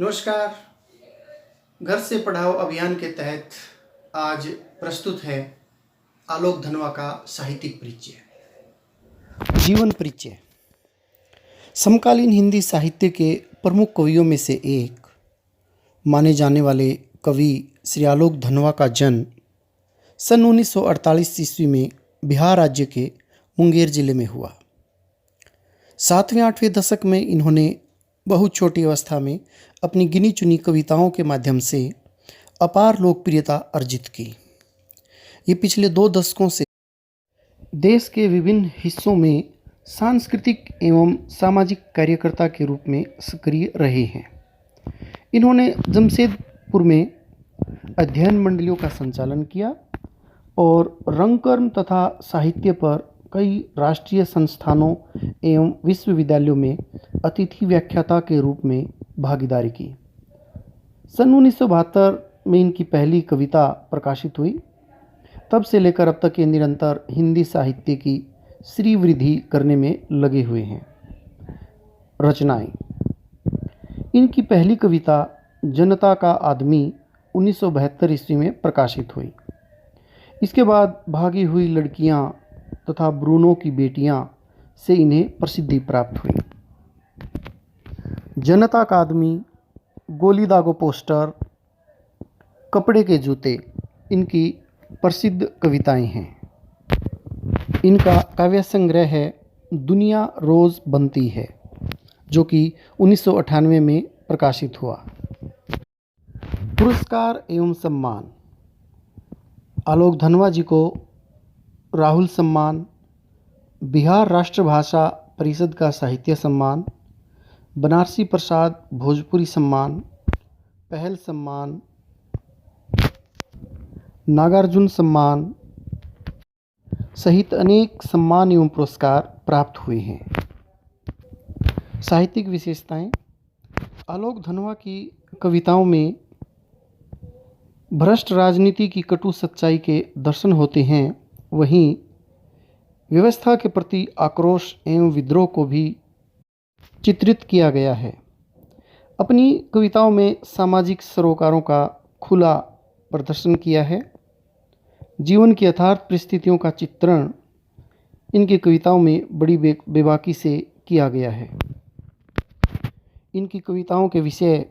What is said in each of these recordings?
नमस्कार। घर से पढ़ाओ अभियान के तहत आज प्रस्तुत है आलोक धनवा का साहित्यिक परिचय। जीवन परिचय। समकालीन हिंदी साहित्य के प्रमुख कवियों में से एक माने जाने वाले कवि श्री आलोक धनवा का जन्म सन 1948 ईस्वी में बिहार राज्य के मुंगेर जिले में हुआ। 7वें-8वें दशक में इन्होंने बहुत छोटी अवस्था में अपनी गिनी चुनी कविताओं के माध्यम से अपार लोकप्रियता अर्जित की। ये पिछले 2 दशकों से देश के विभिन्न हिस्सों में सांस्कृतिक एवं सामाजिक कार्यकर्ता के रूप में सक्रिय रहे हैं। इन्होंने जमशेदपुर में अध्ययन मंडलियों का संचालन किया और रंगकर्म तथा साहित्य पर कई राष्ट्रीय संस्थानों एवं विश्वविद्यालयों में अतिथि व्याख्याता के रूप में भागीदारी की। सन 1972 में इनकी पहली कविता प्रकाशित हुई। तब से लेकर अब तक ये निरंतर हिंदी साहित्य की श्रीवृद्धि करने में लगे हुए हैं। रचनाएं। इनकी पहली कविता जनता का आदमी 1972 ईस्वी में प्रकाशित हुई। इसके बाद भागी हुई लड़कियां तथा ब्रूनो की बेटियां से इन्हें प्रसिद्धि प्राप्त हुई। जनता का आदमी, गोली दागो पोस्टर, कपड़े के जूते इनकी प्रसिद्ध कविताएं हैं। इनका काव्य संग्रह है दुनिया रोज़ बनती है, जो कि 1998 में प्रकाशित हुआ। पुरस्कार एवं सम्मान। आलोक धनवा जी को राहुल सम्मान, बिहार राष्ट्रभाषा परिषद का साहित्य सम्मान, बनारसी प्रसाद भोजपुरी सम्मान, पहल सम्मान, नागार्जुन सम्मान सहित अनेक सम्मान एवं पुरस्कार प्राप्त हुए हैं। साहित्यिक विशेषताएं। आलोक धनवा की कविताओं में भ्रष्ट राजनीति की कटु सच्चाई के दर्शन होते हैं, वहीं व्यवस्था के प्रति आक्रोश एवं विद्रोह को भी चित्रित किया गया है। अपनी कविताओं में सामाजिक सरोकारों का खुला प्रदर्शन किया है। जीवन की यथार्थ परिस्थितियों का चित्रण इनकी कविताओं में बड़ी बेबाकी से किया गया है। इनकी कविताओं के विषय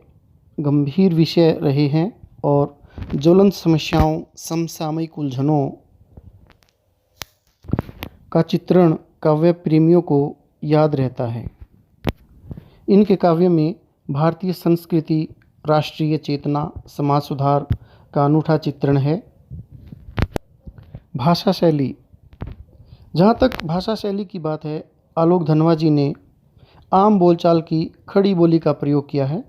गंभीर विषय रहे हैं और ज्वलंत समस्याओं, समसामयिक उलझनों का चित्रण काव्य प्रेमियों को याद रहता है। इनके काव्य में भारतीय संस्कृति, राष्ट्रीय चेतना, समाज सुधार का अनूठा चित्रण है। भाषा शैली। जहाँ तक भाषा शैली की बात है, आलोक धनवा जी ने आम बोलचाल की खड़ी बोली का प्रयोग किया है।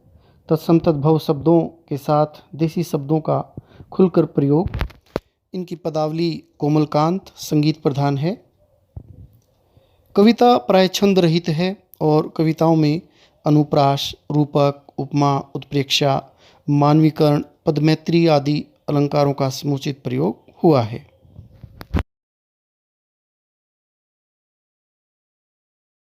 तत्सम-तद्भव शब्दों के साथ देसी शब्दों का खुलकर प्रयोग। इनकी पदावली कोमलकांत संगीत प्रधान है। कविता प्राय छंद रहित है और कविताओं में अनुप्रास, रूपक, उपमा, उत्प्रेक्षा, मानवीकरण, पदमैत्री आदि अलंकारों का समुचित प्रयोग हुआ है।